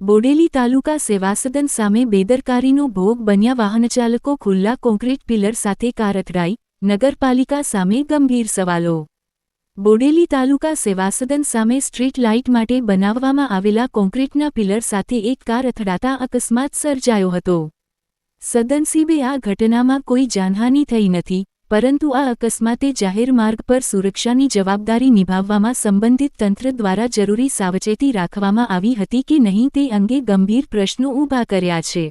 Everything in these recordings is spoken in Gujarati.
બોડેલી તાલુકા સેવાસદન સામે બેદરકારીનો ભોગ બન્યા વાહનચાલકો ખુલ્લા કોન્ક્રીટ પિલર સાથે કાર અથડાઈ, નગરપાલિકા સામે ગંભીર સવાલો। બોડેલી તાલુકા સેવાસદન સામે સ્ટ્રીટ લાઇટ માટે બનાવવામાં આવેલા કોન્ક્રીટના પિલર સાથે એક કાર અથડાતા અકસ્માત સર્જાયો હતો। સદનસીબે આ ઘટનામાં કોઈ જાનહાનિ થઈ નથી, પરંતુ આ અકસ્માતે જાહેર માર્ગ પર સુરક્ષાની જવાબદારી નિભાવવામાં સંબંધિત તંત્ર દ્વારા જરૂરી સાવચેતી રાખવામાં આવી હતી કે નહીં તે અંગે ગંભીર પ્રશ્નો ઊભા કર્યા છે।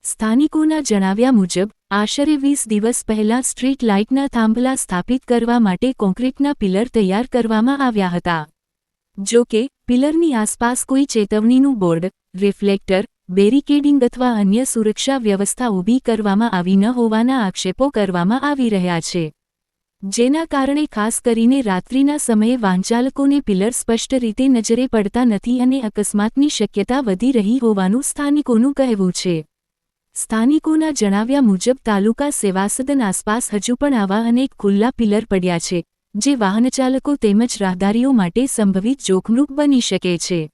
સ્થાનિકોના જણાવ્યા મુજબ આશરે 20 દિવસ પહેલા સ્ટ્રીટ લાઇટના થાંભલા સ્થાપિત કરવા માટે કોન્ક્રીટના પિલર તૈયાર કરવામાં આવ્યા હતા। જો કે પિલરની આસપાસ કોઈ ચેતવણીનું બોર્ડ, રિફ્લેક્ટર, બેરિકેડિંગ અથવા અન્ય સુરક્ષા વ્યવસ્થા ઊભી કરવામાં આવી ન હોવાના આક્ષેપો કરવામાં આવી રહ્યા છે, જેના કારણે ખાસ કરીને રાત્રિના સમયે વાહનચાલકોને પિલર સ્પષ્ટ રીતે નજરે પડતા નથી અને અકસ્માતની શક્યતા વધી રહી હોવાનું સ્થાનિકોનું કહેવું છે। સ્થાનિકોના જણાવ્યા મુજબ તાલુકા સેવાસદન આસપાસ હજુ પણ આવા અનેક ખુલ્લા પિલર પડ્યા છે, જે વાહનચાલકો તેમજ રાહદારીઓ માટે સંભવિત જોખમરૂપ બની શકે છે।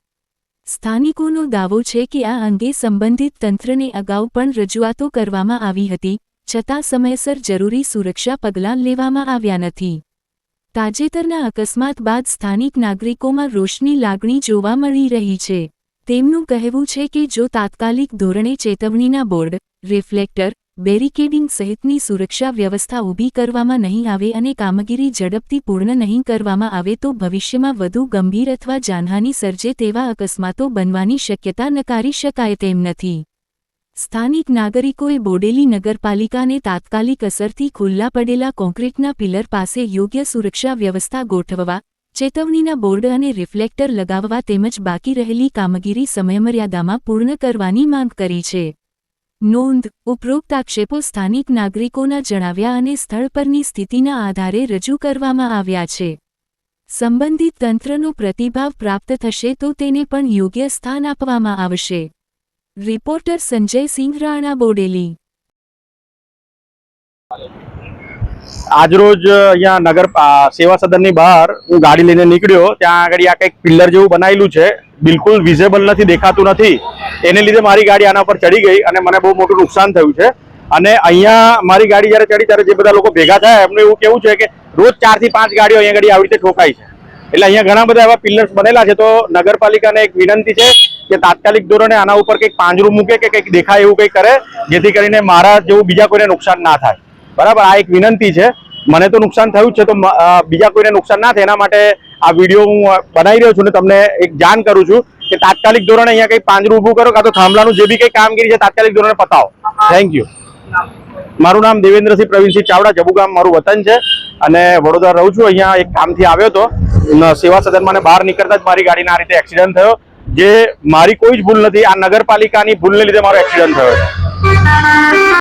સ્થાનિકોનો દાવો છે કે આ અંગે સંબંધિત તંત્રને અગાઉ પણ રજૂઆતો કરવામાં આવી હતી, છતાં સમયસર જરૂરી સુરક્ષા પગલાં લેવામાં આવ્યા નથી। તાજેતરના અકસ્માત બાદ સ્થાનિક નાગરિકોમાં રોષની લાગણી જોવા મળી રહી છે। તેમનું કહેવું છે કે જો તાત્કાલિક ધોરણે ચેતવણીના બોર્ડ, રિફ્લેક્ટર, બેરિકેડિંગ સહિતની સુરક્ષા વ્યવસ્થા ઊભી કરવામાં નહીં આવે અને કામગીરી ઝડપથી પૂર્ણ નહીં કરવામાં આવે તો ભવિષ્યમાં વધુ ગંભીર અથવા જાનહાનિ સર્જે તેવા અકસ્માતો બનવાની શક્યતા નકારી શકાય તેમ નથી। સ્થાનિક નાગરિકોએ બોડેલી નગરપાલિકાને તાત્કાલિક અસરથી ખુલ્લા પડેલા કોન્ક્રીટના પિલર પાસે યોગ્ય સુરક્ષા વ્યવસ્થા ગોઠવવા, ચેતવણીના બોર્ડ અને રિફ્લેક્ટર લગાવવા તેમજ બાકી રહેલી કામગીરી સમયમર્યાદામાં પૂર્ણ કરવાની માંગ કરી છે। નોંધ: ઉપરોક્ત આક્ષેપો સ્થાનિક નાગરિકોના જણાવ્યા અને સ્થળ પરની સ્થિતિના આધારે રજૂ કરવામાં આવ્યા છે। સંબંધિત તંત્રનો પ્રતિભાવ પ્રાપ્ત થશે તો તેને પણ યોગ્ય સ્થાન આપવામાં આવશે। રિપોર્ટર સંજય સિંહ રાણા, બોડેલી। આજરોજ અહીંયા નગર સેવા સદનની બહાર હું ગાડી લઈને નીકળ્યો, ત્યાં આગળ આ કંઈક પિલ્લર જેવું બનાવેલું છે, બિલકુલ વિઝેબલ નથી, દેખાતું નથી, એને લીધે મારી ગાડી આના પર ચડી ગઈ અને મને બહુ મોટું નુકસાન થયું છે। અને અહીંયા મારી ગાડી જ્યારે ચડી ત્યારે જે બધા લોકો ભેગા થયા એમનું એવું કેવું છે કે રોજ 4 થી 5 ગાડીઓ અહીંયા આગળ આવી રીતે ઠોકાય છે, એટલે અહીંયા ઘણા બધા એવા પિલ્લર્સ બનેલા છે। તો નગરપાલિકાને એક વિનંતી છે કે તાત્કાલિક ધોરણે આના ઉપર કંઈક પાંજરું મૂકે કે કંઈક દેખાય એવું કંઈક કરે, જેથી કરીને મારા જેવું બીજા કોઈને નુકસાન ના થાય। બરાબર, આ એક વિનંતી છે। મને તો નુકસાન થયું છે, તો બીજા કોઈને નુકસાન ના થાય એના માટે આ વિડીયો હું બનાવી રહ્યો છું ને તમને એક જાણ કરું છું કે તાત્કાલિક ધોરણે અહીંયા કંઈક પાંજરું ઊભું કરો, કાં તો થાંભલાનું જે બી કંઈ કામગીરી છે તાત્કાલિક ધોરણે પતાવો। Thank you. મારું નામ દેવેન્દ્રસિંહ પ્રવીણસિંહ ચાવડા, જબુગામ મારું વતન છે અને વડોદરા રહું છું। અહીંયા એક કામથી આવ્યો હતો સેવા સદનમાં, બહાર નીકળતા જ મારી ગાડીના આ રીતે એક્સિડન્ટ થયો, જે મારી કોઈ જ ભૂલ નથી, આ નગરપાલિકાની ભૂલને લીધે મારો એક્સિડન્ટ થયો છે।